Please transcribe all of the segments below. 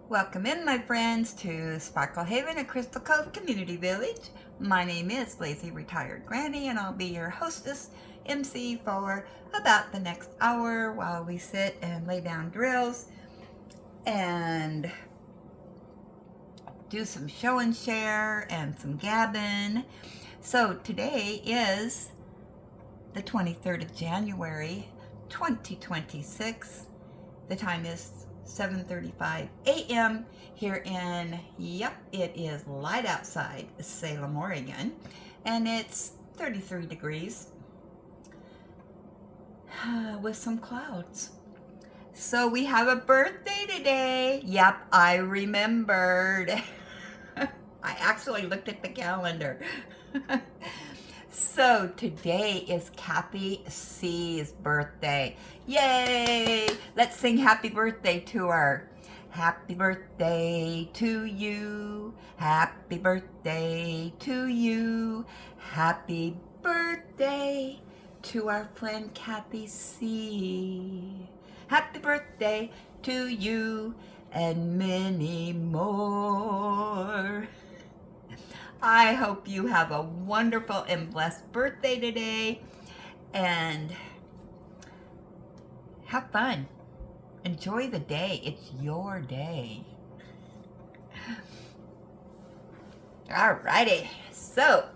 Welcome in, my friends, to Sparkle Haven at Crystal Cove Community Village. My name is Lazy Retired Granny, and I'll be your hostess, MC, for about the next hour while we sit and lay down drills and do some show and share and some gabbing. So today is the 23rd of January, 2026. The time is 7:35 a.m. here in, it is light outside Salem, Oregon, and it's 33 degrees with some clouds. So we have a birthday today. Yep, I remembered. I actually looked at the calendar. So today is Kathy C's birthday. Yay! Let's sing happy birthday to her. Happy birthday to you. Happy birthday to you. Happy birthday to our friend Kathy C. Happy birthday to you and many more. I hope you have a wonderful and blessed birthday today, and have fun. Enjoy the day. It's your day. Alrighty, so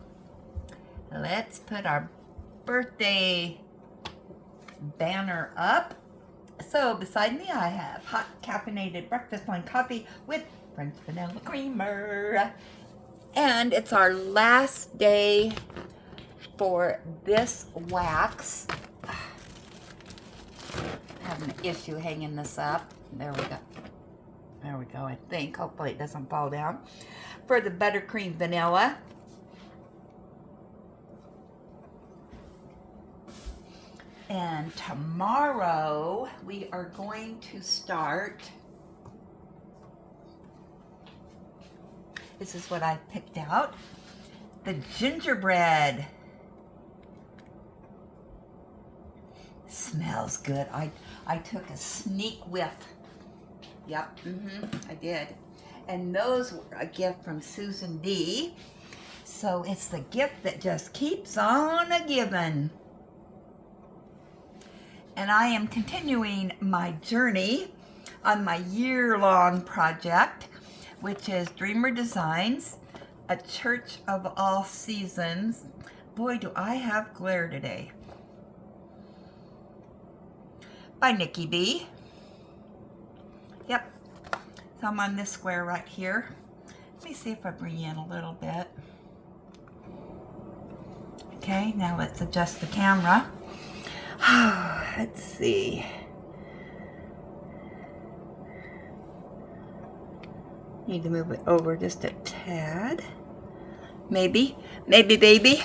let's put our birthday banner up. So beside me I have hot caffeinated breakfast blend coffee with French vanilla creamer. And it's our last day for this wax. Having an issue hanging this up. There we go. There we go, I think. Hopefully it doesn't fall down. For the buttercream vanilla. And tomorrow we are going to start. This is what I picked out. The gingerbread. Smells good. I took a sneak whiff. Yep, I did. And those were a gift from Susan D. So it's the gift that just keeps on a-giving. And I am continuing my journey on my year-long project, which is Dreamer Designs, A Church of All Seasons. Boy, do I have glare today. By Nikki B. Yep. So I'm on this square right here. Let me see if I bring in a little bit. Okay, now let's adjust the camera. Let's see. Need to move it over just a tad. Maybe, baby.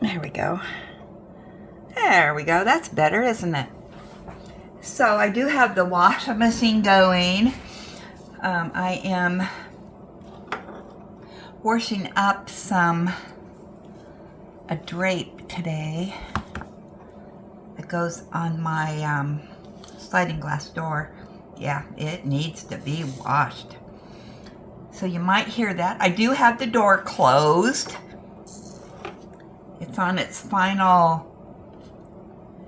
There we go. There we go. That's better, isn't it? So I do have the washing machine going. I am washing up a drape today that goes on my sliding glass door. Yeah, it needs to be washed. So you might hear that. I do have the door closed. It's on its final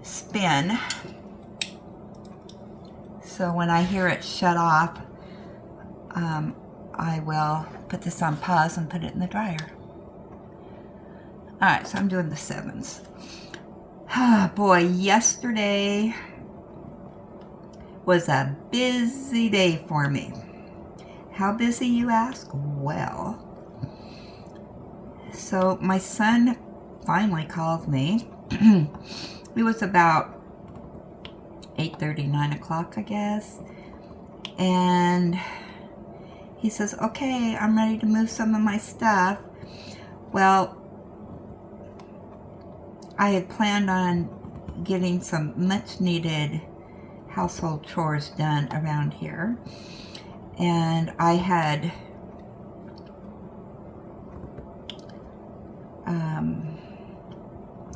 spin. So when I hear it shut off, I will put this on pause and put it in the dryer. Alright, so I'm doing the 7s. Boy, yesterday was a busy day for me. How busy, you ask? Well, so my son finally called me. It was about 8:30, 9 o'clock, I guess. And he says, okay, I'm ready to move some of my stuff. Well, I had planned on getting some much needed household chores done around here, and I had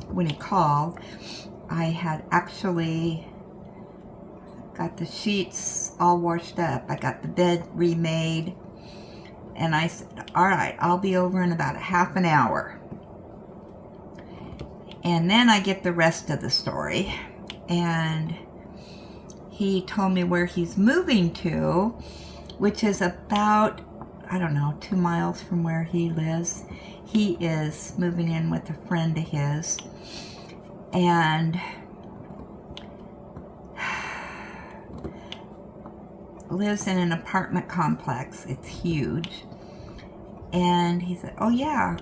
when he called, I had actually got the sheets all washed up. I got the bed remade. And I said, all right, I'll be over in about a half an hour. And then I get the rest of the story. And he told me where he's moving to, which is about, I don't know, 2 miles from where he lives. He is moving in with a friend of his. And lives in an apartment complex. It's huge. And he said, oh yeah,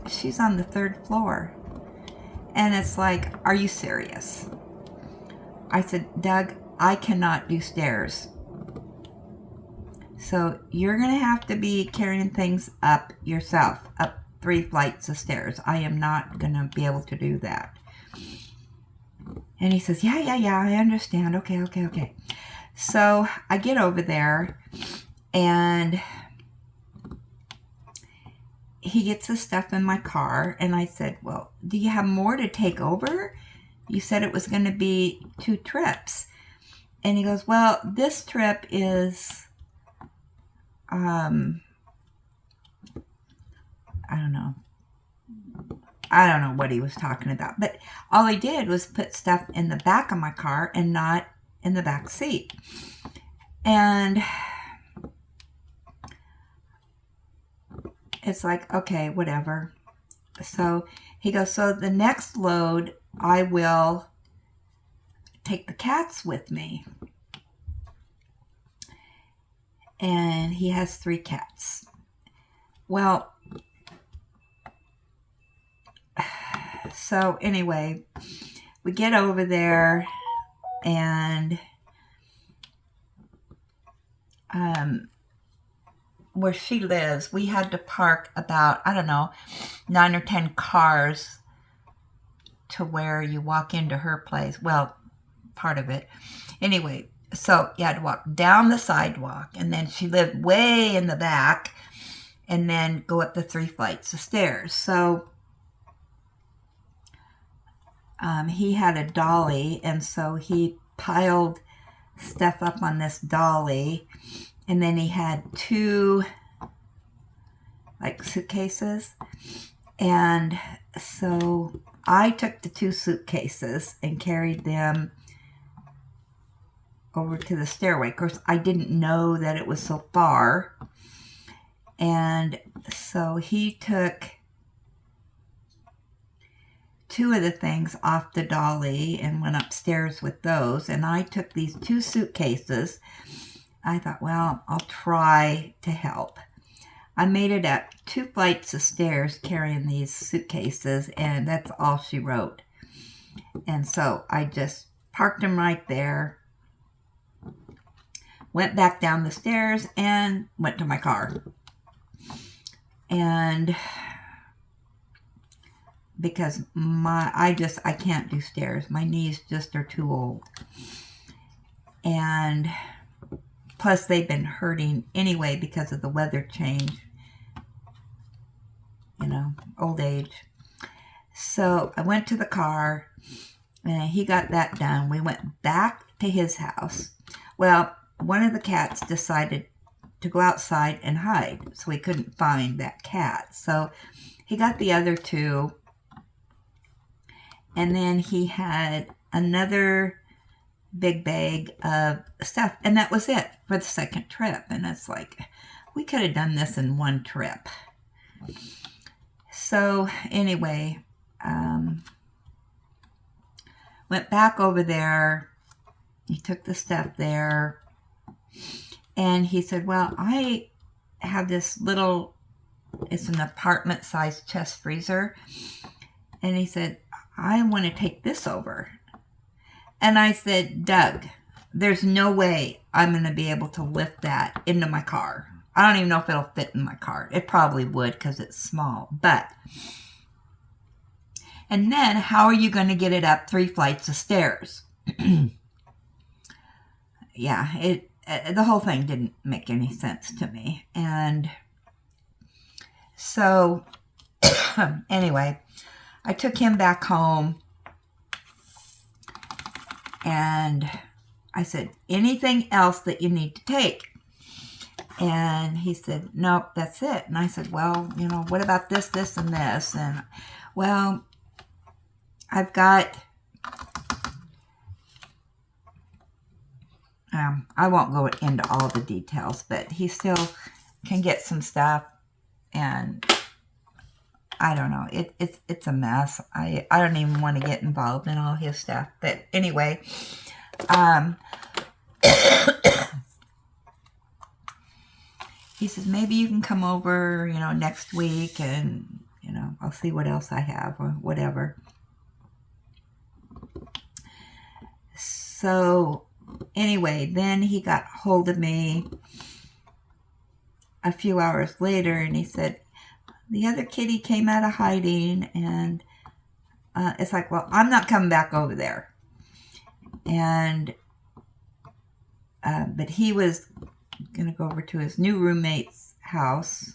she's on the 3rd floor. And it's like, are you serious? I said, Doug, I cannot do stairs. So you're going to have to be carrying things up yourself, up 3 flights of stairs. I am not going to be able to do that. And he says, yeah, I understand. Okay. So I get over there, and he gets the stuff in my car, and I said, well, do you have more to take over? You said it was going to be 2 trips. And he goes, well, this trip is, I don't know what he was talking about, but all he did was put stuff in the back of my car and not in the back seat. And it's like, okay, whatever. So he goes, so the next load, I will take the cats with me. And he has 3 cats. Well, so anyway, we get over there, and where she lives, we had to park about, I don't know, 9 or 10 cars to where you walk into her place. Well, part of it. Anyway, so you had to walk down the sidewalk, and then she lived way in the back, and then go up the 3 flights of stairs. So he had a dolly, and so he piled stuff up on this dolly, and then he had 2 like suitcases, and so I took the 2 suitcases and carried them over to the stairway. Of course, I didn't know that it was so far, and so he took 2 of the things off the dolly and went upstairs with those, and I took these 2 suitcases. I thought, well, I'll try to help. I made it up 2 flights of stairs carrying these suitcases, and that's all she wrote. And so I just parked them right there, went back down the stairs, and went to my car. And because I can't do stairs. My knees just are too old. And plus they've been hurting anyway because of the weather change. You know, old age. So I went to the car, and he got that done. We went back to his house. Well, one of the cats decided to go outside and hide, so we couldn't find that cat. So he got the other 2, and then he had another big bag of stuff, and that was it for the 2nd trip. And it's like, we could have done this in 1 trip. So anyway, went back over there. He took the stuff there, and he said, well, I have this little, it's an apartment-sized chest freezer, and he said, I want to take this over. And I said, Doug, there's no way I'm going to be able to lift that into my car. I don't even know if it'll fit in my car. It probably would because it's small. But, and then how are you going to get it up 3 flights of stairs? Yeah, the whole thing didn't make any sense to me. And so, anyway, I took him back home, and I said, anything else that you need to take? And he said, nope, that's it. And I said, well, you know, what about this, this, and this? And, well, I've got, I won't go into all the details, but he still can get some stuff, and I don't know. It's a mess. I don't even want to get involved in all his stuff. But anyway, he says, maybe you can come over, you know, next week, and, you know, I'll see what else I have or whatever. So anyway, then he got hold of me a few hours later, and he said, the other kitty came out of hiding, and it's like, well, I'm not coming back over there. And but he was going to go over to his new roommate's house.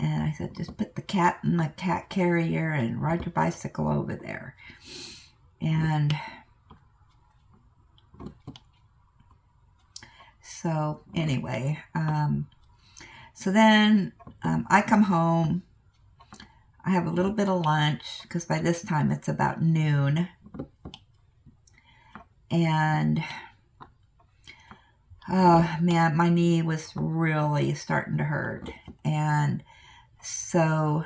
And I said, just put the cat in the cat carrier and ride your bicycle over there. And so anyway, so then I come home. I have a little bit of lunch, because by this time it's about noon. And oh man, my knee was really starting to hurt. And so,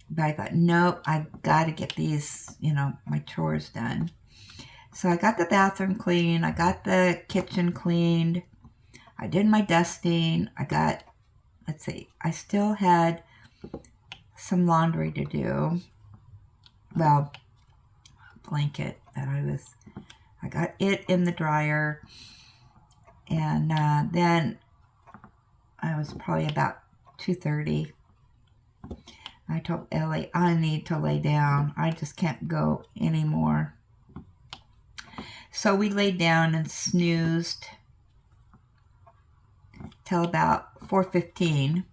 but I thought, nope, I've got to get these, you know, my chores done. So I got the bathroom clean. I got the kitchen cleaned. I did my dusting. I got, let's see, I still had some laundry to do. Well, blanket that I got it in the dryer. And then I was probably about 2:30. I told Ellie, I need to lay down. I just can't go anymore. So we laid down and snoozed till about 4:15.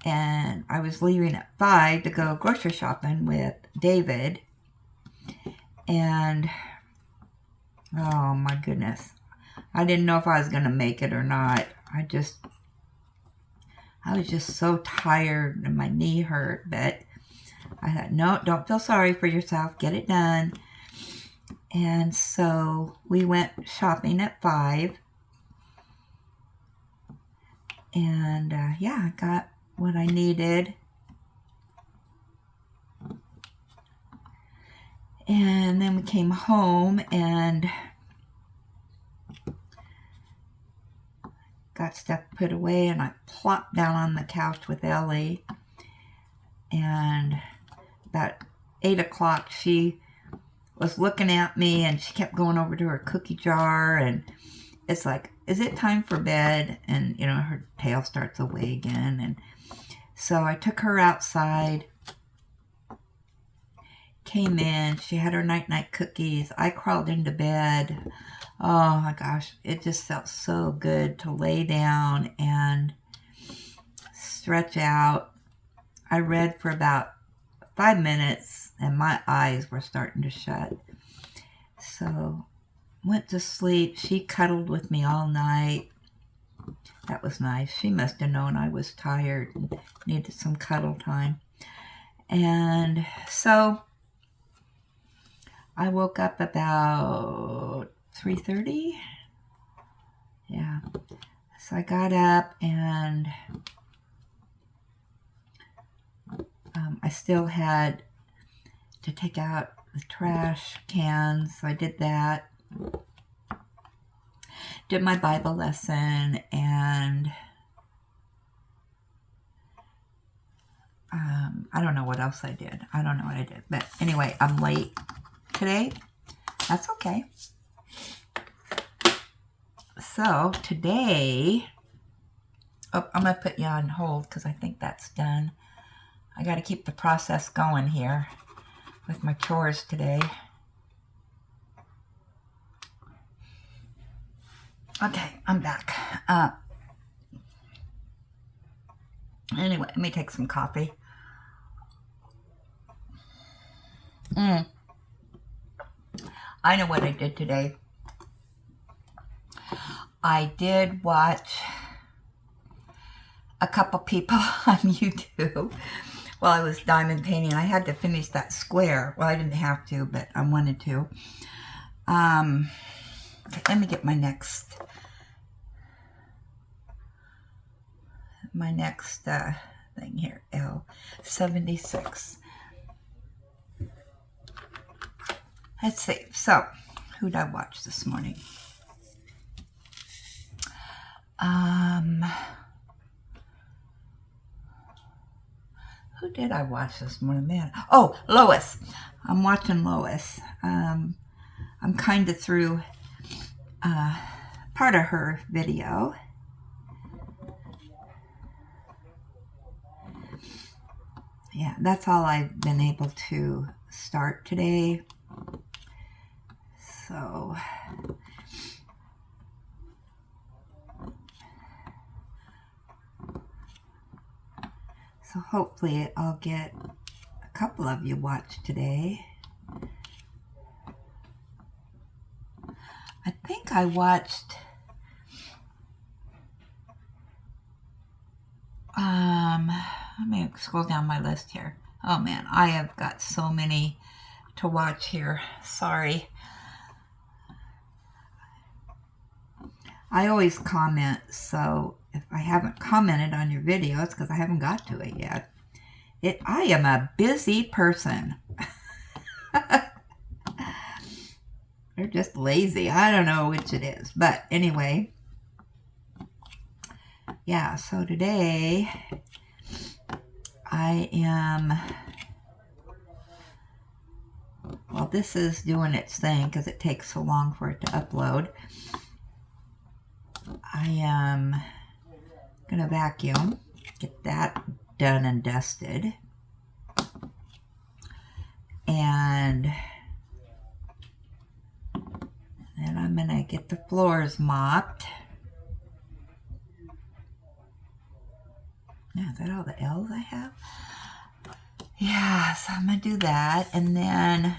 And I was leaving at 5 to go grocery shopping with David. And, oh my goodness, I didn't know if I was going to make it or not. I was just so tired and my knee hurt, but I thought, no, don't feel sorry for yourself. Get it done. And so we went shopping at 5. And yeah, I got what I needed. And then we came home and got stuff put away, and I plopped down on the couch with Ellie. And about 8 o'clock, she was looking at me, and she kept going over to her cookie jar, and it's like, is it time for bed? And, you know, her tail starts to wag again. And so I took her outside, came in, she had her night-night cookies. I crawled into bed. Oh my gosh, it just felt so good to lay down and stretch out. I read for about 5 minutes, and my eyes were starting to shut. So went to sleep. She cuddled with me all night. That was nice. She must have known I was tired and needed some cuddle time. And so I woke up about 3:30. Yeah. So I got up, and I still had to take out the trash cans, so I did that. Did my Bible lesson, and I don't know what else I did. I don't know what I did. But anyway, I'm late today. That's okay. So today, oh, I'm going to put you on hold because I think that's done. I got to keep the process going here with my chores today. Okay, I'm back. Anyway, let me take some coffee. I know what I did today. I did watch a couple people on YouTube while I was diamond painting. I had to finish that square. Well, I didn't have to, but I wanted to. Let me get my next thing here, L76. Let's see. So, who did I watch this morning? Who did I watch this morning, man? Oh, Lois. I'm watching Lois. I'm kind of through part of her video. Yeah, that's all I've been able to start today. So hopefully I'll get a couple of you watched today. I think I watched let me scroll down my list here. Oh man, I have got so many to watch here. Sorry. I always comment, so if I haven't commented on your video, it's because I haven't got to it yet. I am a busy person. They're just lazy. I don't know which it is. But anyway, yeah, so today I am, well, this is doing its thing because it takes so long for it to upload. I am going to vacuum, get that done and dusted. And then I'm going to get the floors mopped. Now, is that all the L's I have? Yeah, so I'm going to do that. And then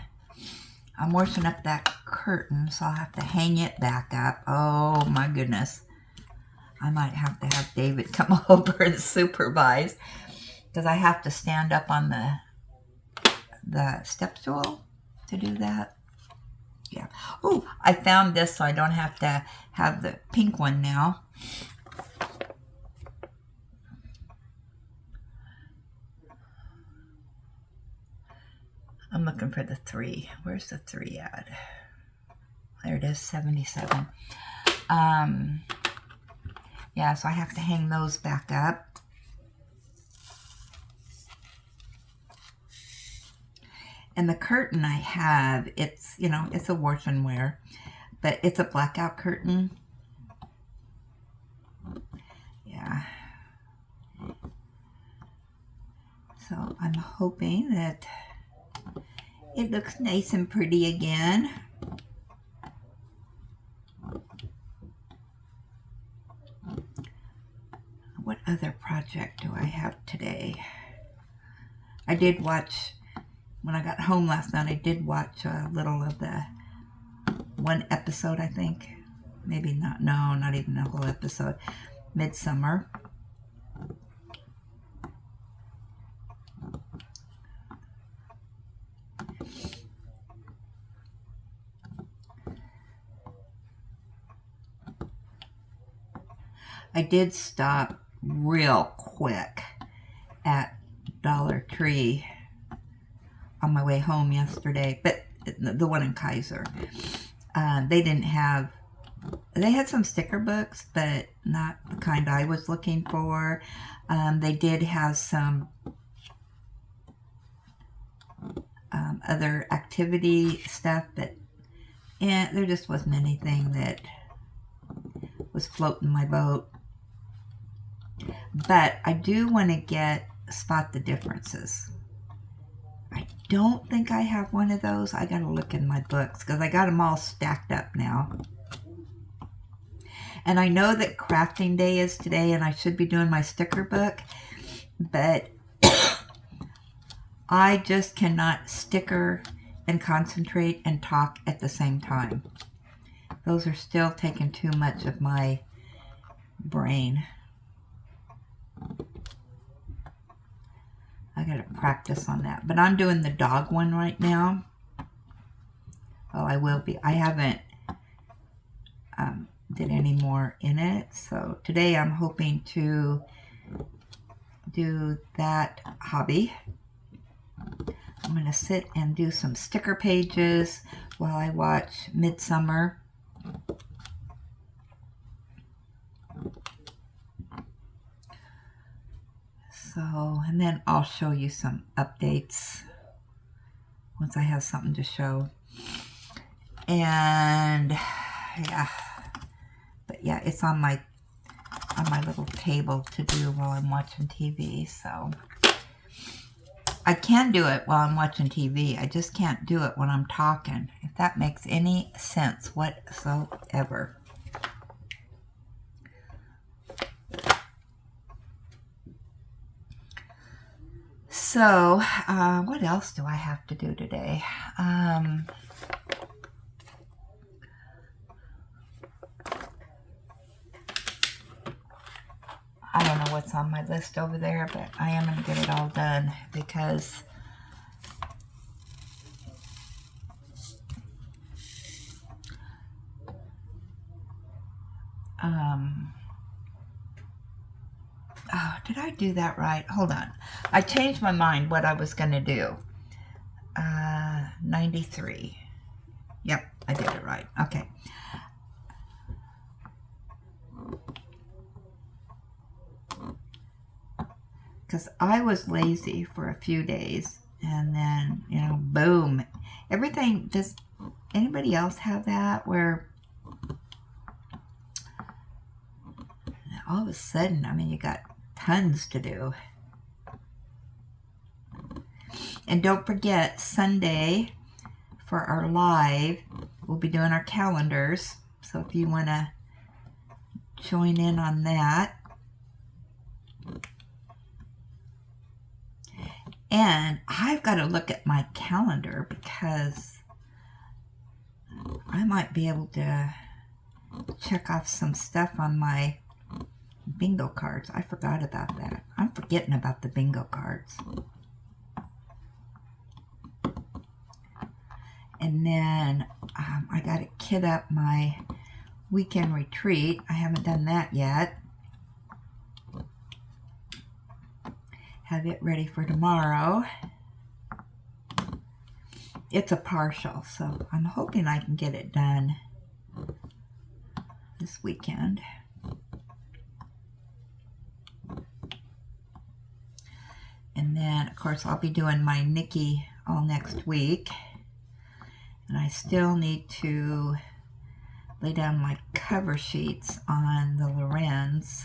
I'm washing up that curtain, so I'll have to hang it back up. Oh, my goodness. I might have to have David come over and supervise because I have to stand up on the step stool to do that. Yeah. Oh, I found this so I don't have to have the pink one now. I'm looking for the 3. Where's the 3 at? There it is, 77. Yeah, so I have to hang those back up. And the curtain I have, it's, you know, it's a wash and wear, but it's a blackout curtain. Yeah. So I'm hoping that it looks nice and pretty again. What other project do I have today? I did watch, when I got home last night, I did watch a little of the one episode, I think. Maybe not, no, not even a whole episode. Midsommar. I did stop real quick at Dollar Tree on my way home yesterday, but the one in Kaiser. They didn't have, they had some sticker books, but not the kind I was looking for. They did have some other activity stuff, but yeah, there just wasn't anything that was floating my boat. But I do want to spot the differences. I don't think I have one of those. I got to look in my books because I got them all stacked up now. And I know that crafting day is today and I should be doing my sticker book, but I just cannot sticker and concentrate and talk at the same time. Those are still taking too much of my brain. I gotta practice on that. But I'm doing the dog one right now. Oh, I will be. I haven't did any more in it. So today I'm hoping to do that hobby. I'm going to sit and do some sticker pages while I watch Midsommar. So, and then I'll show you some updates once I have something to show. And yeah, but yeah, it's on my little table to do while I'm watching TV. So I can do it while I'm watching TV. I just can't do it when I'm talking, if that makes any sense whatsoever. So, what else do I have to do today? I don't know what's on my list over there, but I am going to get it all done because oh, did I do that right? Hold on. I changed my mind what I was going to do. 93. Yep, I did it right. Okay. Because I was lazy for a few days, and then, you know, boom. Everything, does anybody else have that where all of a sudden, I mean, you got tons to do. And don't forget, Sunday for our live, we'll be doing our calendars. So if you want to join in on that. And I've got to look at my calendar because I might be able to check off some stuff on my bingo cards. I forgot about that. I'm forgetting about the bingo cards. And then I got to kit up my weekend retreat. I haven't done that yet. Have it ready for tomorrow. It's a partial, so I'm hoping I can get it done this weekend. And then, of course, I'll be doing my Nikki all next week. And I still need to lay down my cover sheets on the Lorenz.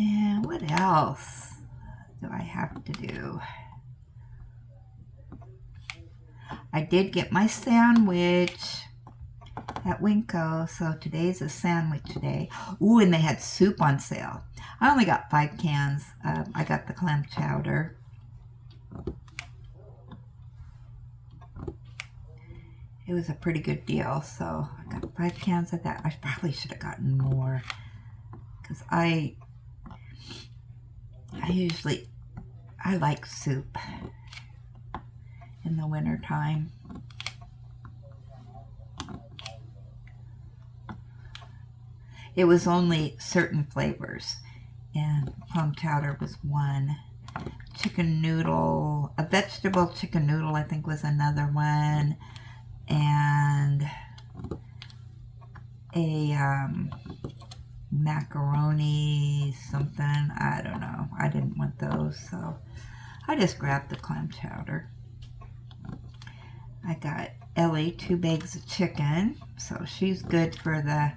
And what else do I have to do? I did get my sandwich at Winco, so today's a sandwich day. Ooh, and they had soup on sale. I only got 5 cans. I got the clam chowder. It was a pretty good deal, so I got 5 cans of that. I probably should have gotten more because I like soup in the winter time. It was only certain flavors, and clam chowder was one. Chicken noodle, a vegetable chicken noodle, I think, was another one, and a macaroni something. I don't know. I didn't want those, so I just grabbed the clam chowder. I got Ellie 2 bags of chicken, so she's good for the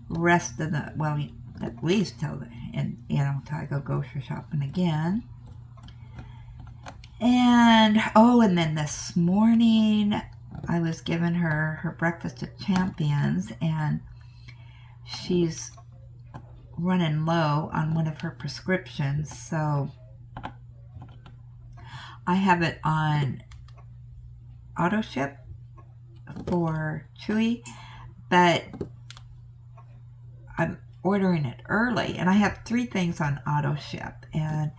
rest of the, well, at least till the, and till I go grocery shopping again. And and then this morning I was giving her breakfast at Champions, and she's running low on one of her prescriptions, so I have it on auto ship for Chewy, but I'm ordering it early, and I have 3 things on auto ship, and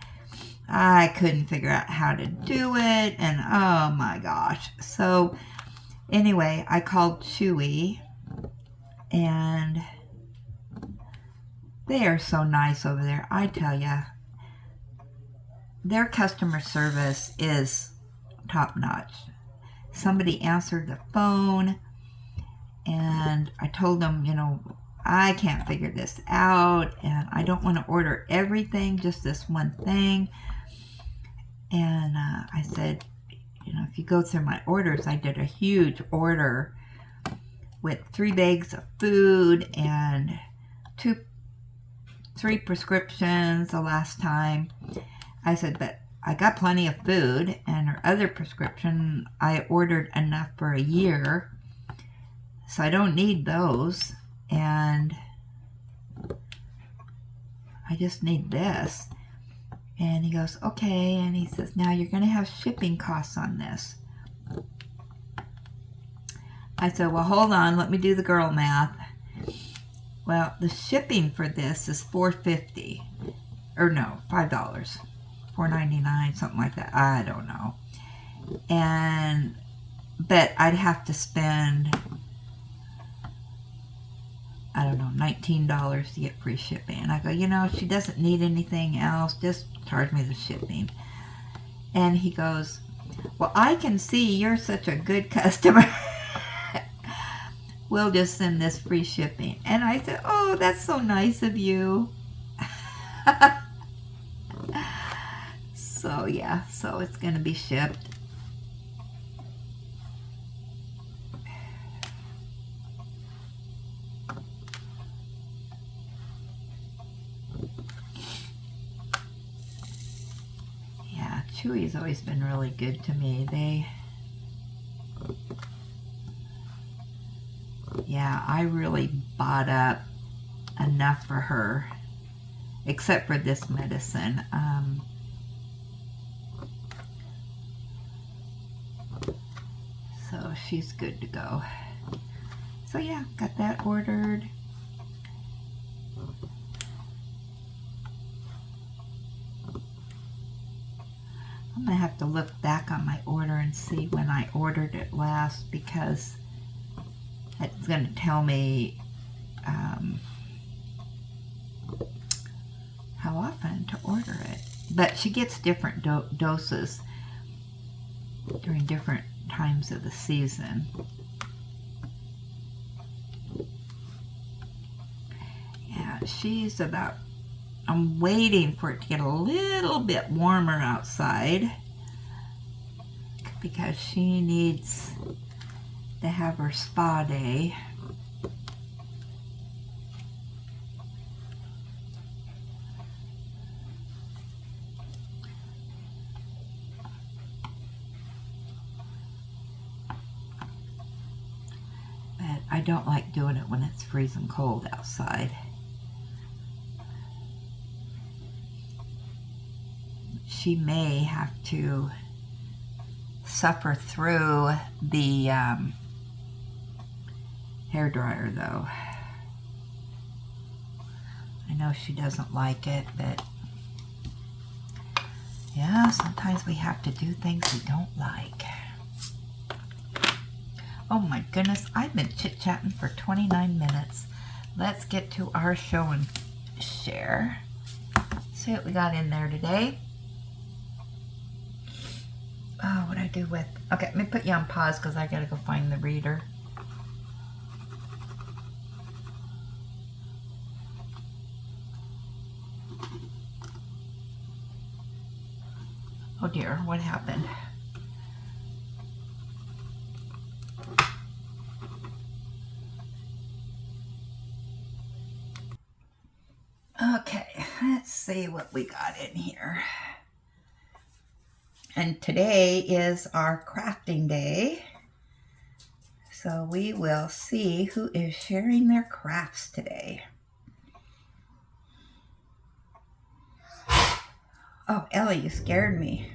I couldn't figure out how to do it, and oh my gosh. So anyway, I called Chewy, and they are so nice over there. I tell ya, their customer service is top notch. Somebody answered the phone, and I told them, I can't figure this out, and I don't want to order everything, just this one thing. And I said, if you go through my orders, I did a huge order with 3 bags of food and 3 prescriptions the last time. I said, but I got plenty of food, and her other prescription, I ordered enough for a year, so I don't need those, and I just need this. And he goes, okay, and he says, now you're going to have shipping costs on this. I said, well, hold on, let me do the girl math. Well, the shipping for this is $4.50, or no, $5, $4.99, something like that. I don't know. But I'd have to spend, I don't know, $19 to get free shipping. And I go, she doesn't need anything else, just charge me the shipping. And he goes, well, I can see you're such a good customer. We'll just send this free shipping. And I said, oh, that's so nice of you. So yeah, so it's going to be shipped. Yeah, Chewy's always been really good to me. Yeah, I really bought up enough for her, except for this medicine. So she's good to go. So yeah, got that ordered. I'm gonna have to look back on my order and see when I ordered it last, because it's gonna tell me how often to order it. But she gets different doses during different times of the season. Yeah, she's about, I'm waiting for it to get a little bit warmer outside, because she needs to have her spa day. But I don't like doing it when it's freezing cold outside. She may have to suffer through the hair dryer, though. I know she doesn't like it, but yeah, sometimes we have to do things we don't like. Oh my goodness, I've been chit-chatting for 29 minutes. Let's get to our show and share. See what we got in there today. Oh, what I do with... Okay, let me put you on pause because I gotta go find the reader. Oh dear, what happened? Okay, let's see what we got in here. And today is our crafting day. So we will see who is sharing their crafts today. Oh, Ellie, you scared me.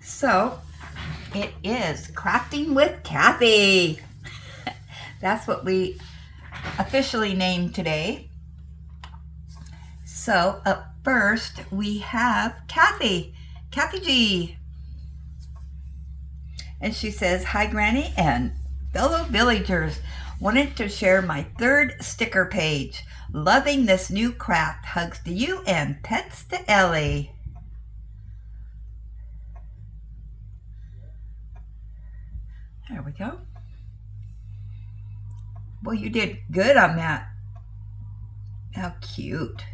So it is Crafting with Kathy. That's what we officially named today. So up first we have Kathy G. And she says, "Hi Granny and fellow villagers. Wanted to share my third sticker page. Loving this new craft. Hugs to you and pets to Ellie." There we go. Well, you did good on that. How cute.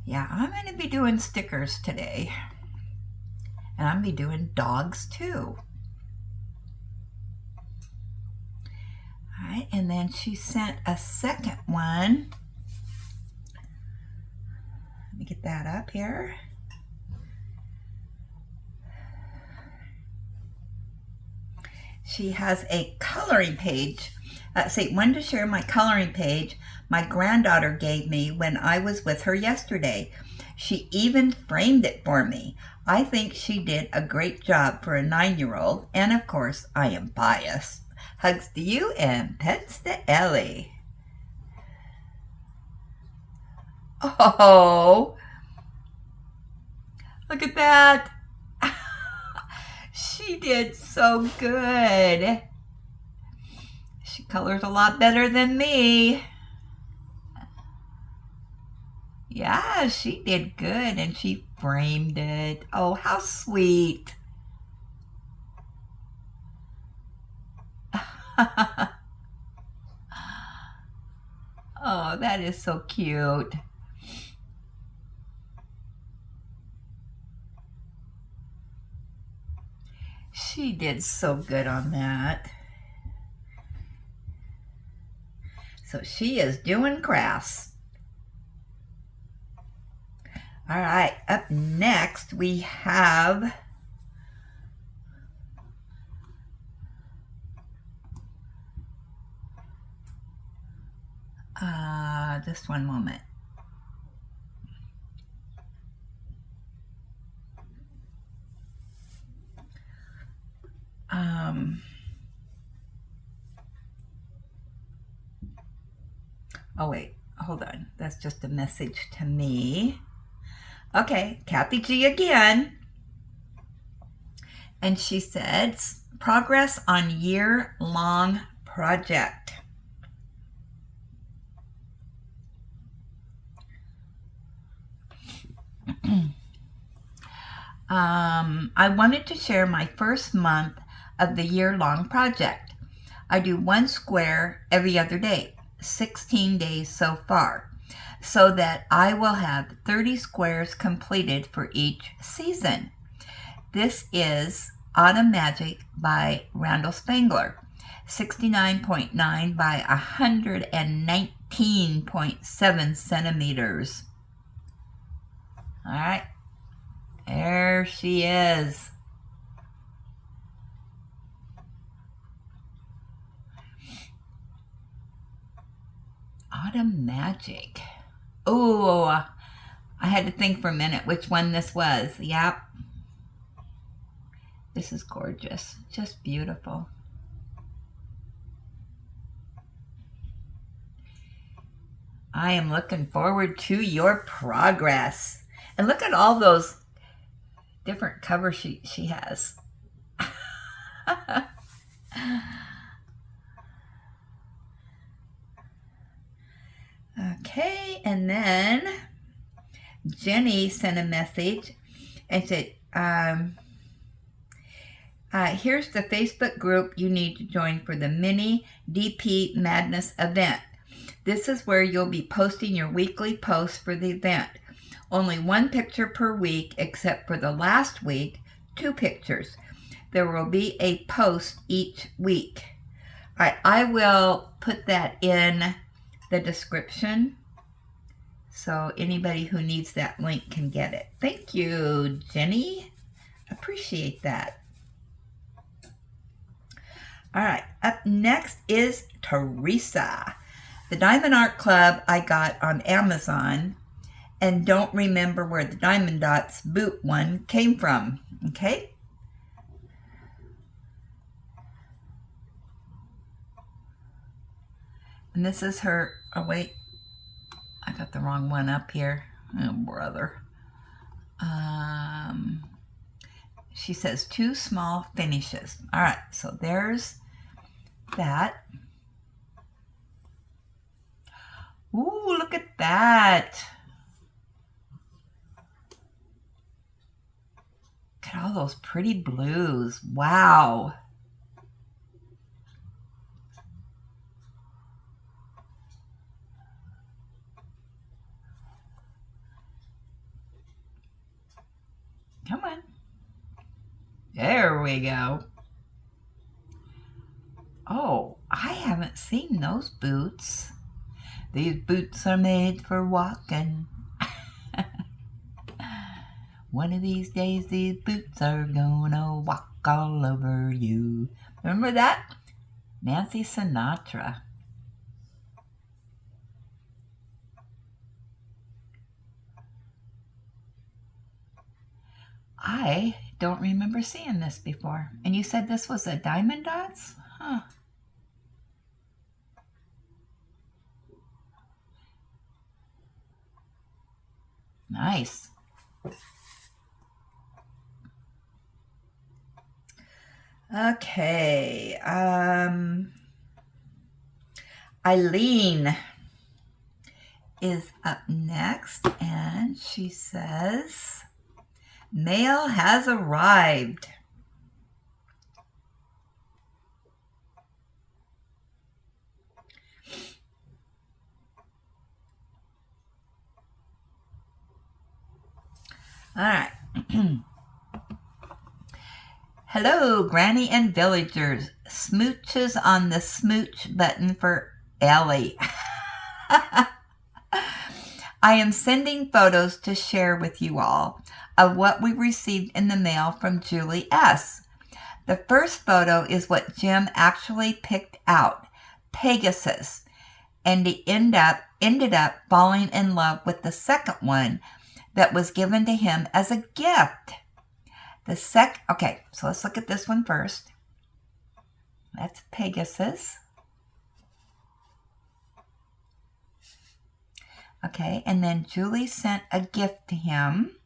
Yeah, I'm going to be doing stickers today. And I'm going to be doing dogs too. All right, and then she sent a second one. Let me get that up here. She has a coloring page. Wanted to share my coloring page my granddaughter gave me when I was with her yesterday. She even framed it for me. I think she did a great job for a 9-year-old, and of course, I am biased. Hugs to you and pets to Ellie. Oh, look at that. She did so good. She colors a lot better than me. Yeah, she did good, and she framed it. Oh, how sweet. Oh, that is so cute. She did so good on that. So she is doing crafts. All right, up next we have just one moment. Oh wait, hold on. That's just a message to me. Okay, Kathy G again. And she said, progress on year-long project. I wanted to share my first month of the year-long project. I do one square every other day, 16 days so far, so that I will have 30 squares completed for each season. This is Autumn Magic by Randall Spangler, 69.9 by 119.7 centimeters. All right, there she is. Autumn Magic. Oh, I had to think for a minute which one this was. Yep. This is gorgeous. Just beautiful. I am looking forward to your progress. And look at all those different covers she has. Okay, and then Jenny sent a message and said, Here's the Facebook group you need to join for the mini DP Madness event. This is where you'll be posting your weekly posts for the event. Only one picture per week, except for the last week, 2 pictures. There will be a post each week. I will put that in the description so anybody who needs that link can get it. Thank you, Jenny. Appreciate that. All right, up next is Teresa. The Diamond Art Club I got on Amazon and don't remember where the Diamond Dots boot one came from, okay? And this is her, oh wait, I got the wrong one up here. Oh, brother. She says 2 small finishes. All right, so there's that. Ooh, look at that. Look at all those pretty blues. Wow. Come on. There we go. Oh, I haven't seen those boots. These boots are made for walking. One of these days, these boots are gonna walk all over you. Remember that? Nancy Sinatra. I don't remember seeing this before. And you said this was a Diamond Dots? Huh. Nice. Okay. Eileen is up next, and she says, mail has arrived. All right. Hello, Granny and villagers. Smooches on the smooch button for Ellie. I am sending photos to share with you all of what we received in the mail from Julie S. The first photo is what Jim actually picked out, Pegasus, and he ended up falling in love with the second one that was given to him as a gift. Okay, so let's look at this one first. That's Pegasus. Okay, and then Julie sent a gift to him.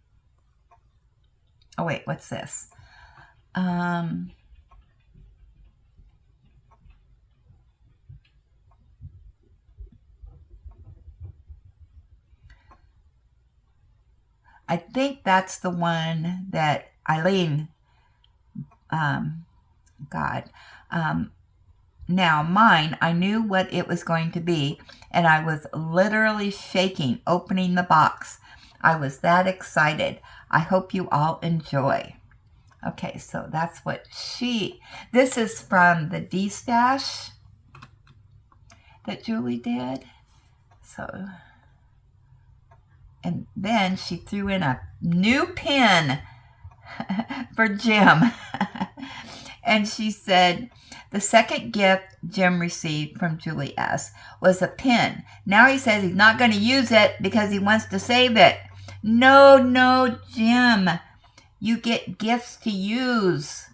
Oh wait, what's this? I think that's the one that Eileen got. Now mine, I knew what it was going to be, and I was literally shaking opening the box. I was that excited. I hope you all enjoy. Okay, so that's what this is from the D-Stash that Julie did. So, and then she threw in a new pin for Jim. And she said, the second gift Jim received from Julie S. was a pin. Now he says he's not going to use it because he wants to save it. No, Jim. You get gifts to use.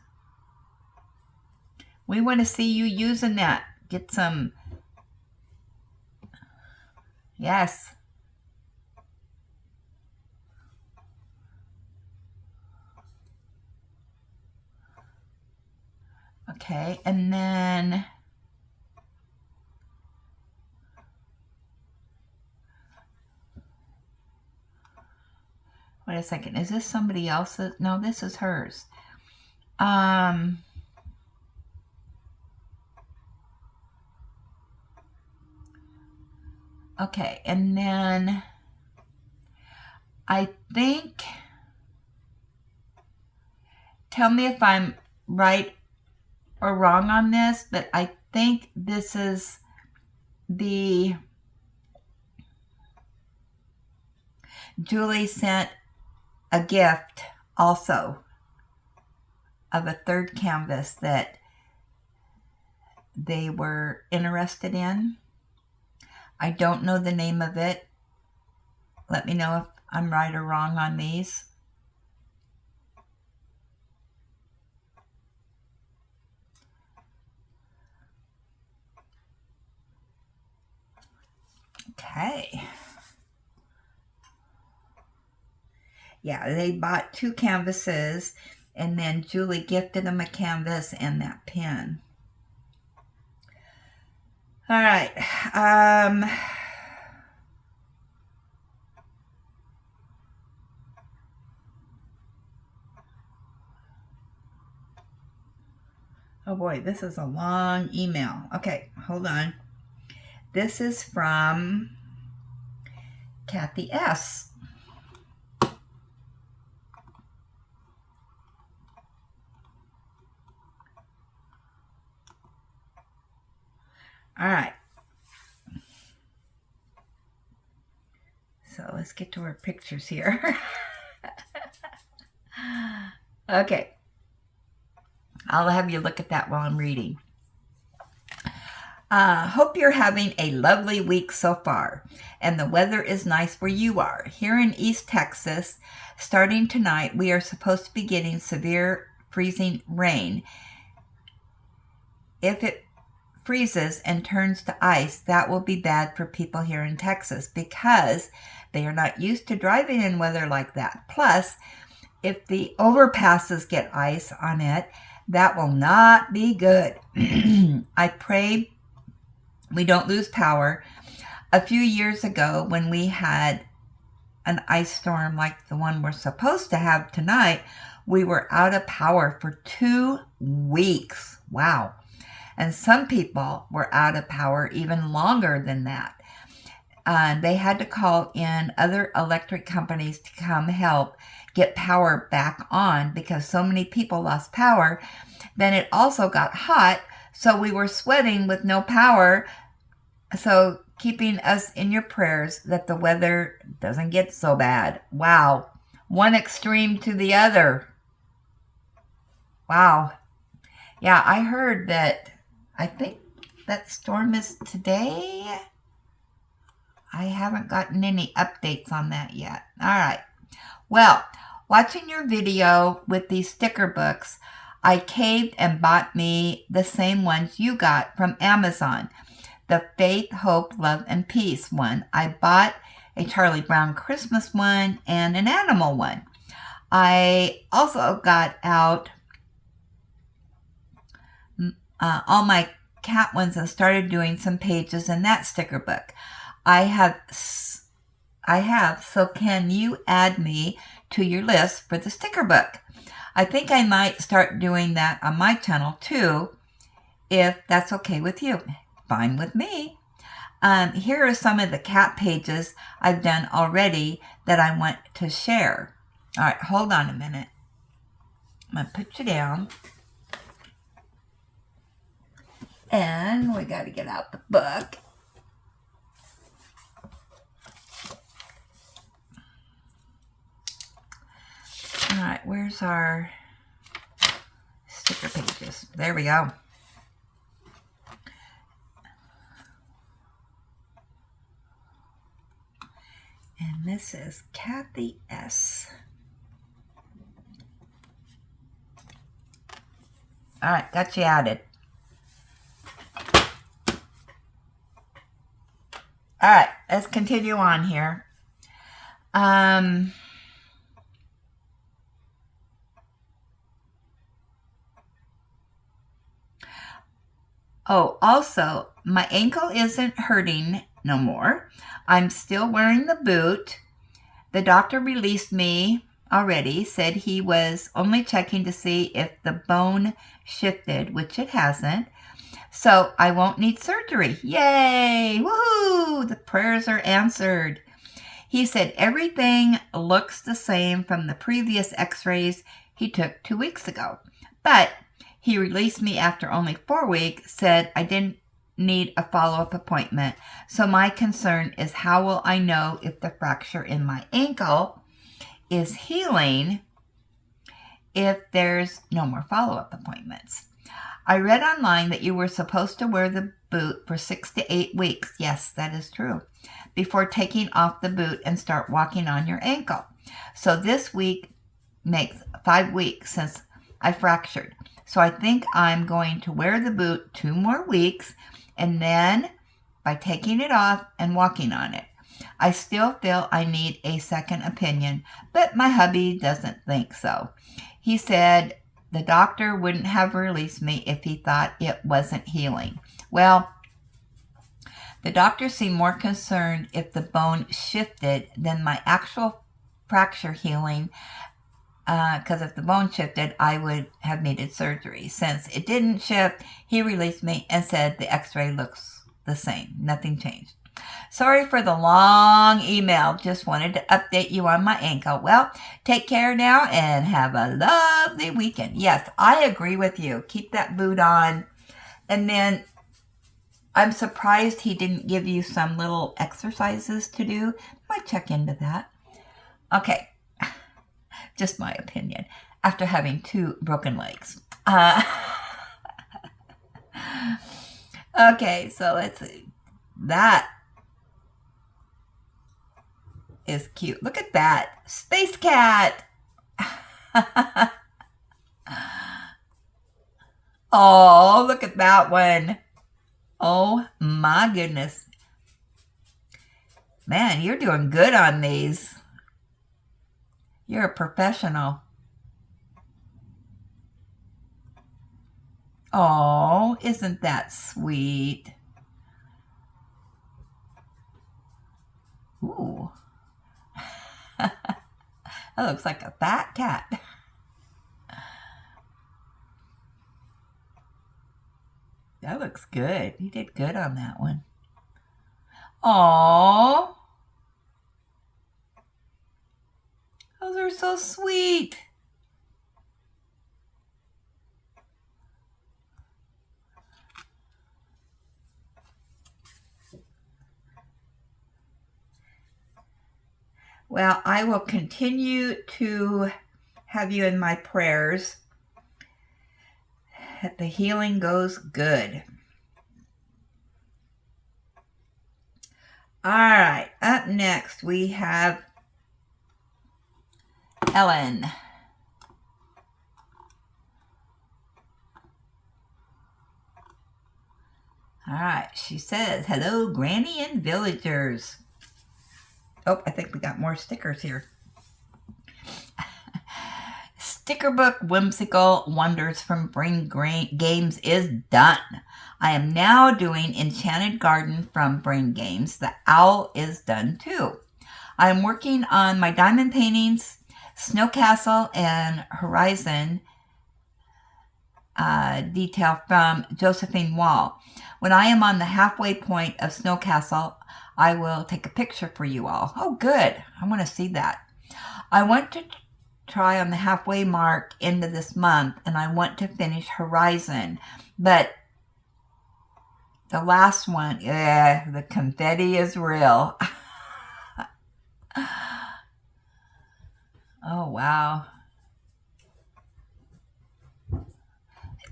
We want to see you using that. Get some. Yes. Okay, and then wait a second. Is this somebody else's? No, this is hers. Okay, and then I think, tell me if I'm right or wrong on this, but I think this is the, Julie sent a gift also of a third canvas that they were interested in. I don't know the name of it. Let me know if I'm right or wrong on these. Okay. Yeah, they bought 2 canvases, and then Julie gifted them a canvas and that pen. All right. Oh boy, this is a long email. Okay, hold on. This is from Kathy S. All right. So let's get to our pictures here. Okay. I'll have you look at that while I'm reading. Hope you're having a lovely week so far, and the weather is nice where you are. Here in East Texas, starting tonight, we are supposed to be getting severe freezing rain. If it freezes and turns to ice, that will be bad for people here in Texas because they are not used to driving in weather like that. Plus, if the overpasses get ice on it, that will not be good. I pray we don't lose power. A few years ago, when we had an ice storm like the one we're supposed to have tonight, we were out of power for 2 weeks. Wow. And some people were out of power even longer than that. They had to call in other electric companies to come help get power back on because so many people lost power. Then it also got hot, so we were sweating with no power. So keeping us in your prayers that the weather doesn't get so bad. Wow. One extreme to the other. Wow. Yeah, I heard that, I think that storm is today. I haven't gotten any updates on that yet. All right. Well, watching your video with these sticker books, I caved and bought me the same ones you got from Amazon. The Faith, Hope, Love, and Peace one. I bought a Charlie Brown Christmas one and an animal one. I also got out all my cat ones and started doing some pages in that sticker book. I have, so can you add me to your list for the sticker book? I think I might start doing that on my channel too, if that's okay with you. Fine with me. Here are some of the cat pages I've done already that I want to share. All right, hold on a minute. I'm going to put you down. And we got to get out the book. All right, where's our sticker pages? There we go. And this is Kathy S. All right, got you added. All right, let's continue on here. Oh, also, my ankle isn't hurting no more. I'm still wearing the boot. The doctor released me already said he was only checking to see if the bone shifted, which it hasn't. So I won't need surgery. Yay! Woohoo! The prayers are answered. He said everything looks the same from the previous x-rays he took 2 weeks ago. But he released me after only 4 weeks, said I didn't need a follow-up appointment. So my concern is, how will I know if the fracture in my ankle is healing if there's no more follow-up appointments? I read online that you were supposed to wear the boot for 6 to 8 weeks. Yes, that is true. Before taking off the boot and start walking on your ankle. So this week makes 5 weeks since I fractured. So I think I'm going to wear the boot 2 more weeks, and then by taking it off and walking on it. I still feel I need a second opinion, but my hubby doesn't think so. He said the doctor wouldn't have released me if he thought it wasn't healing. Well, the doctor seemed more concerned if the bone shifted than my actual fracture healing, because if the bone shifted, I would have needed surgery. Since it didn't shift, he released me and said the x-ray looks the same. Nothing changed. Sorry for the long email. Just wanted to update you on my ankle. Well, take care now and have a lovely weekend. Yes, I agree with you. Keep that boot on. And then I'm surprised he didn't give you some little exercises to do. Might check into that. Okay, just my opinion. After having 2 broken legs. Okay, so let's see. That is cute. Look at that. Space cat. Oh, look at that one. Oh my goodness. Man, you're doing good on these. You're a professional. Oh, isn't that sweet? Ooh. That looks like a fat cat. That looks good. You did good on that one. Aww. Those are so sweet. Well, I will continue to have you in my prayers that the healing goes good. All right, up next we have Ellen. All right, she says, hello, Granny and villagers. Oh, I think we got more stickers here. Sticker book Whimsical Wonders from Brain Games is done. I am now doing Enchanted Garden from Brain Games. The owl is done too. I am working on my diamond paintings, Snow Castle and Horizon detail from Josephine Wall. When I am on the halfway point of Snow Castle, I will take a picture for you all. Oh, good. I want to see that. I want to try on the halfway mark into this month, and I want to finish Horizon. But the last one, the confetti is real. Oh, wow.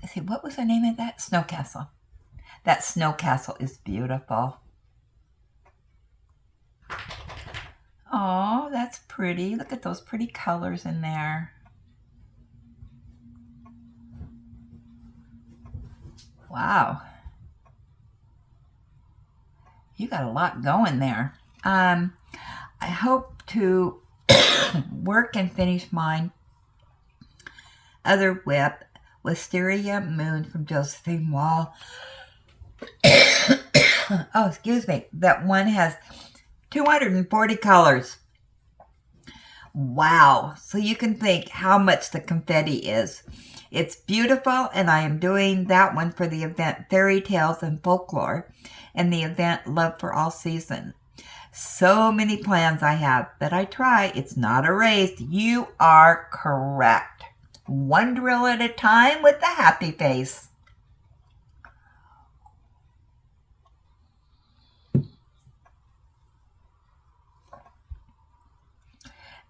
Let's see, what was the name of that? Snow Castle. That Snow Castle is beautiful. Oh, that's pretty. Look at those pretty colors in there. Wow. You got a lot going there. I hope to work and finish mine other whip, Wisteria Moon from Josephine Wall. Oh, excuse me. That one has 240 colors. Wow. So you can think how much the confetti is. It's beautiful, and I am doing that one for the event Fairy Tales and Folklore and the event Love for All Season. So many plans I have, but I try. It's not a race. You are correct. One drill at a time with the happy face.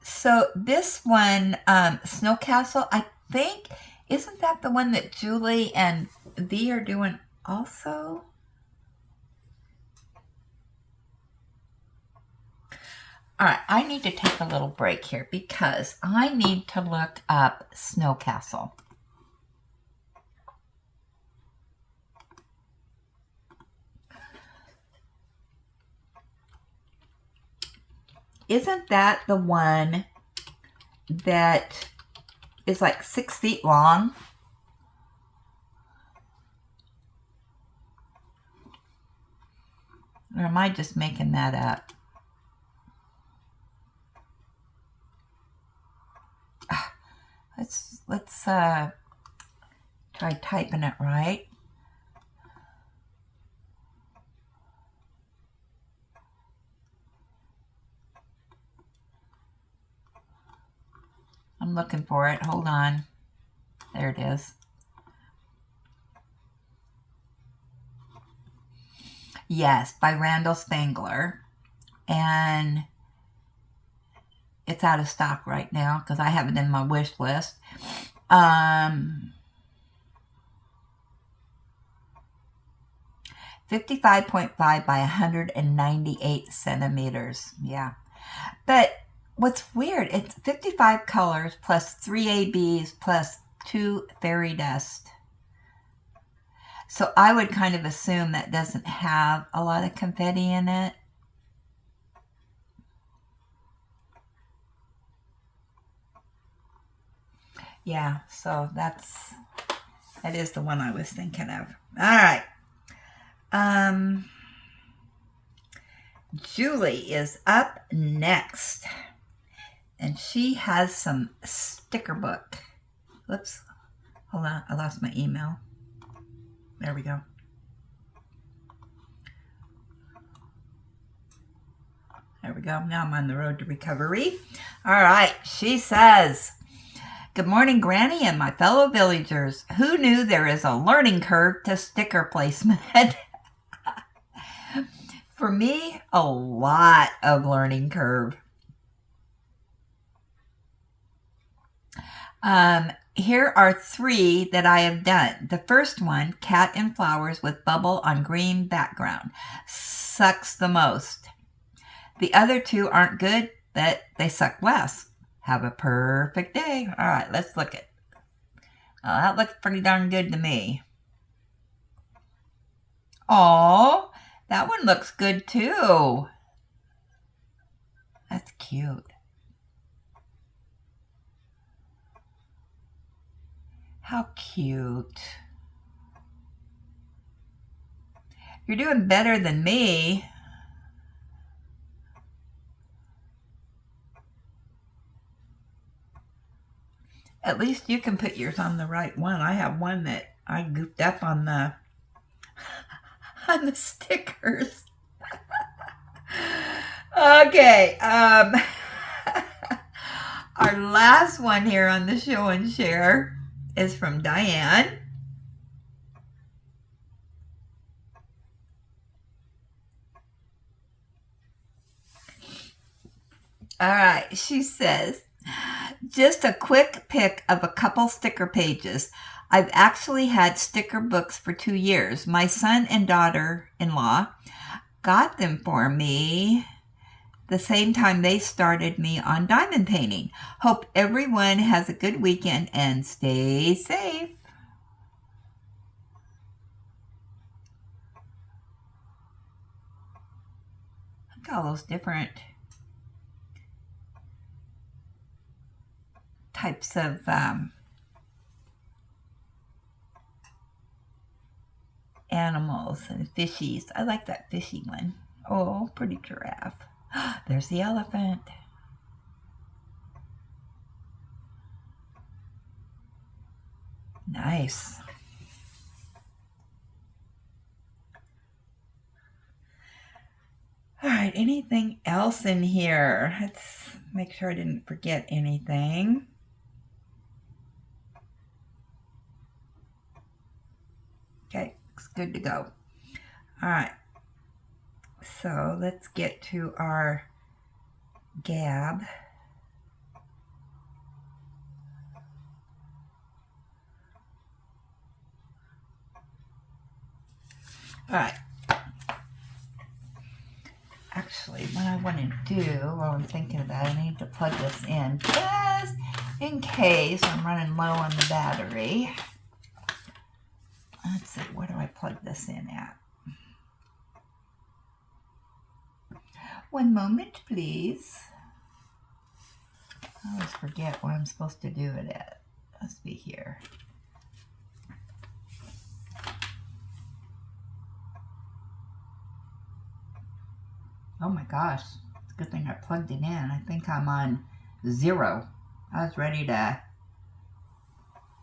So this one, Snow Castle, I think, isn't that the one that Julie and V are doing also? All right, I need to take a little break here because I need to look up Snow Castle. Isn't that the one that is like 6 feet long? Or am I just making that up? Let's try typing it right. I'm looking for it. Hold on. There it is. Yes, by Randall Spangler. And it's out of stock right now because I have it in my wish list. 55.5 by 198 centimeters. Yeah. But what's weird, it's 55 colors plus 3 ABs plus 2 fairy dust. So I would kind of assume that doesn't have a lot of confetti in it. Yeah, so that is the one I was thinking of. All right. Julie is up next. And she has some sticker book. Whoops. Hold on. I lost my email. There we go. There we go. Now I'm on the road to recovery. All right. She says, "Good morning, Granny and my fellow villagers. Who knew there is a learning curve to sticker placement?" For me, a lot of learning curve. Here are 3 that I have done. The first one, cat and flowers with bubble on green background. Sucks the most. The other 2 aren't good, but they suck less. Have a perfect day. All right, let's look at. Oh, that looks pretty darn good to me. Oh, that one looks good too. That's cute. How cute. You're doing better than me. At least you can put yours on the right one. I have one that I goofed up on the stickers. Okay. Our last one here on the show and share is from Diane. All right, she says, "Just a quick pic of a couple sticker pages. I've actually had sticker books for 2 years. My son and daughter-in-law got them for me the same time they started me on diamond painting. Hope everyone has a good weekend and stay safe." Look at all those different types of animals and fishies. I like that fishy one. Oh, pretty giraffe. There's the elephant. Nice. All right, anything else in here? Let's make sure I didn't forget anything. Okay, it's good to go. All right, so let's get to our gab. All right. Actually, what I want to do while I'm thinking about it, I need to plug this in just in case I'm running low on the battery. Let's see, where do I plug this in at? One moment, please. I always forget where I'm supposed to do it at. Let's be here. Oh my gosh, it's a good thing I plugged it in. I think I'm on 0. I was ready to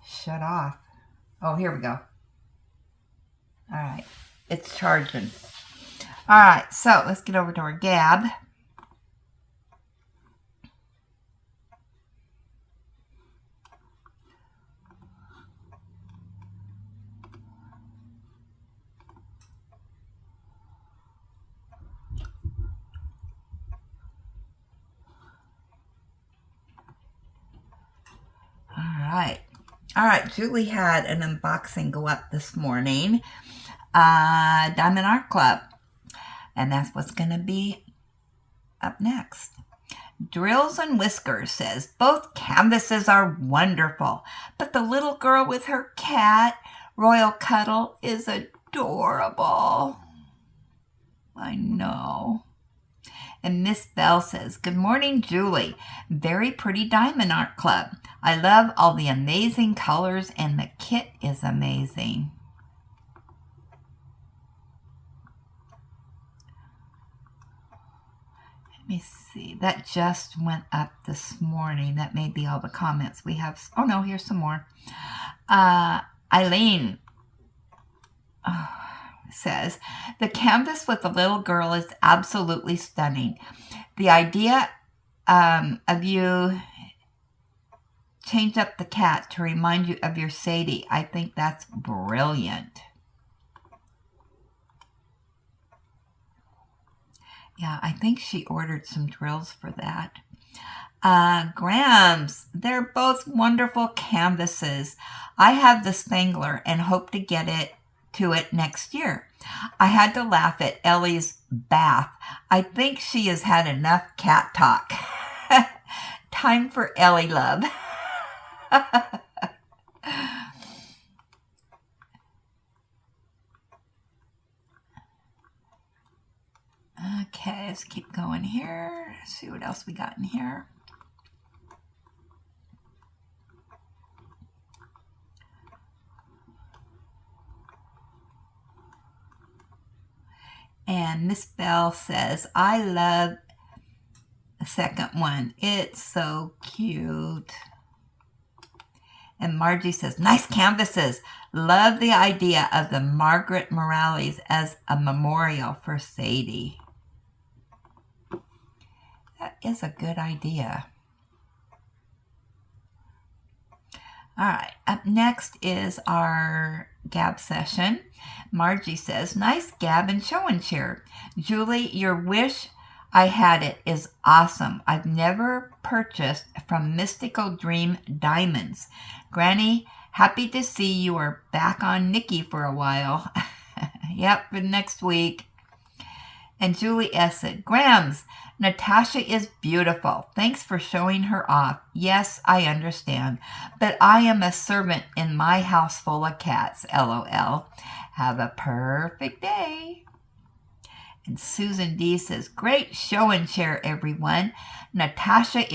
shut off. Oh, here we go. All right, it's charging. All right, so let's get over to our gab. All right, Julie had an unboxing go up this morning. Diamond Art Club. And that's what's going to be up next. Drills and Whiskers says, both canvases are wonderful, but the little girl with her cat, Royal Cuddle, is adorable. I know. And Miss Bell says, good morning, Julie. Very pretty Diamond Art Club. I love all the amazing colors and the kit is amazing. Let me see. That just went up this morning. That may be all the comments we have. Oh, no, here's some more. Eileen says, the canvas with the little girl is absolutely stunning. The idea of you change up the cat to remind you of your Sadie, I think that's brilliant. Yeah, I think she ordered some drills for that. Grams, they're both wonderful canvases. I have the Spangler and hope to get to it next year. I had to laugh at Ellie's bath. I think she has had enough cat talk. Time for Ellie love. Okay, let's keep going here. See what else we got in here. And Miss Bell says, I love the second one. It's so cute. And Margie says, nice canvases. Love the idea of the Margaret Morales as a memorial for Sadie. That is a good idea. All right, up next is our gab session. Margie says, nice gab and show and share. Julie, your wish I had it is awesome. I've never purchased from Mystical Dream Diamonds. Granny, happy to see you are back on Nikki for a while. Yep, for next week. And Julie S. said, Grams, Natasha is beautiful. Thanks for showing her off. Yes, I understand. But I am a servant in my house full of cats. LOL. Have a perfect day. And Susan D. says, great show and share, everyone. Natasha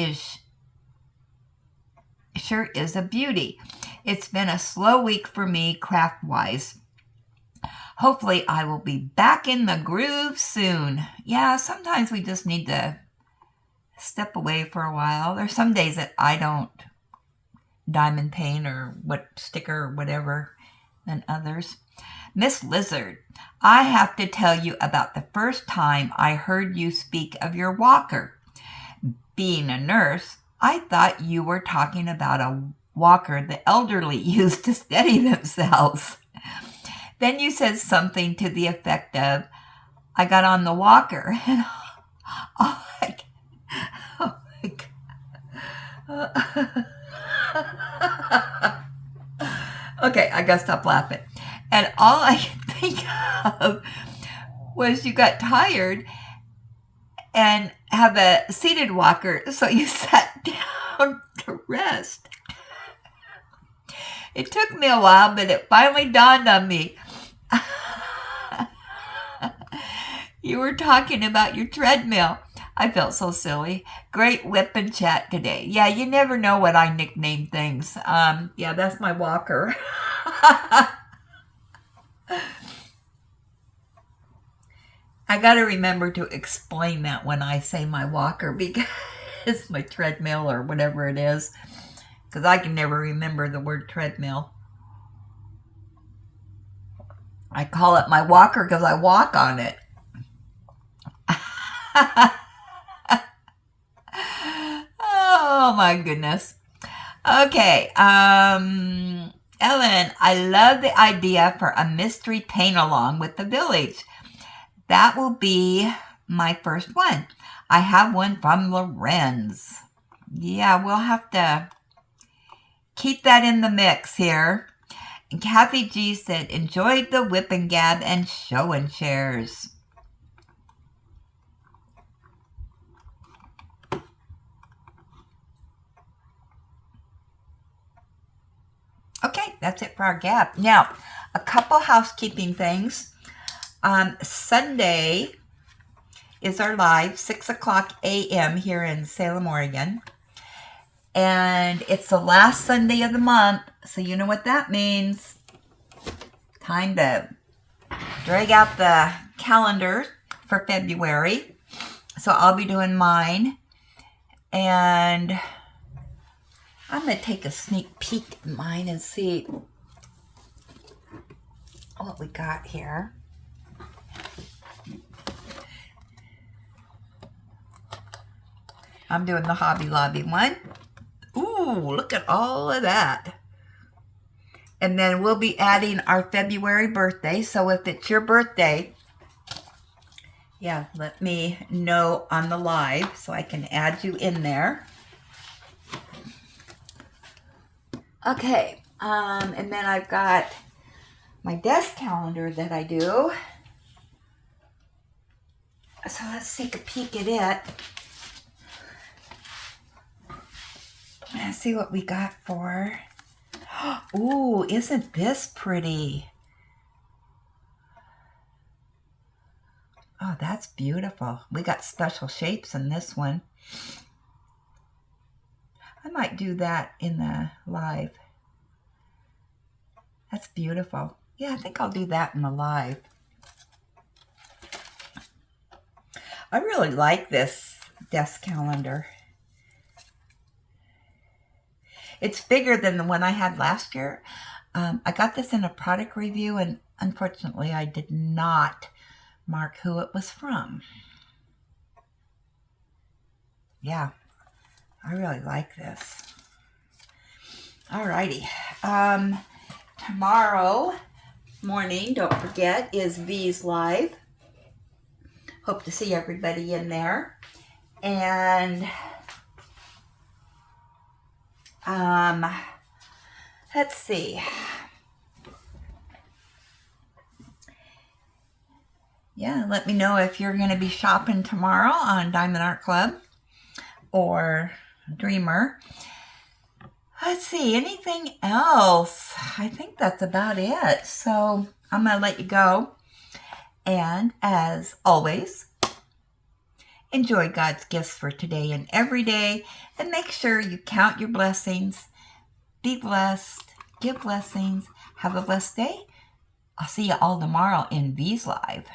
sure is a beauty. It's been a slow week for me craft-wise. Hopefully I will be back in the groove soon. Yeah, sometimes we just need to step away for a while. There's some days that I don't diamond paint or what sticker or whatever than others. Miss Lizard, I have to tell you about the first time I heard you speak of your walker. Being a nurse, I thought you were talking about a walker the elderly used to steady themselves. Then you said something to the effect of, I got on the walker. And oh my God. Okay, I gotta stop laughing. And all I could think of was you got tired and have a seated walker, so you sat down to rest. It took me a while, but it finally dawned on me. You were talking about your treadmill. I felt so silly. Great whip and chat today. Yeah, you never know what I nickname things. Yeah, that's my walker. I got to remember to explain that when I say my walker, because it's my treadmill or whatever it is, because I can never remember the word treadmill. I call it my walker because I walk on it. Oh my goodness. Okay. Ellen, I love the idea for a mystery paint along with the village. That will be my first one. I have one from Lorenz. Yeah, we'll have to keep that in the mix here. And Kathy G said, enjoyed the whip and gab and show and shares. Okay, that's it for our gab. Now, a couple housekeeping things. Sunday is our live, 6 o'clock a.m. here in Salem, Oregon. And it's the last Sunday of the month, so you know what that means. Time to drag out the calendar for February. So I'll be doing mine. And I'm going to take a sneak peek at mine and see what we got here. I'm doing the Hobby Lobby one. Ooh, look at all of that. And then we'll be adding our February birthday. So if it's your birthday, yeah, let me know on the live so I can add you in there. Okay, and then I've got my desk calendar that I do. So let's take a peek at it. Let's see what we got for. Ooh, isn't this pretty? Oh, that's beautiful. We got special shapes in this one. I might do that in the live. That's beautiful. Yeah, I think I'll do that in the live. I really like this desk calendar. It's bigger than the one I had last year. I got this in a product review, and unfortunately I did not mark who it was from. Yeah, I really like this. Alrighty. Tomorrow morning, don't forget, is V's Live. Hope to see everybody in there. And let's see. Yeah, let me know if you're going to be shopping tomorrow on Diamond Art Club or Dreamer. Let's see, anything else? I think that's about it. So I'm going to let you go. And as always, enjoy God's gifts for today and every day. And make sure you count your blessings. Be blessed. Give blessings. Have a blessed day. I'll see you all tomorrow in V's Live.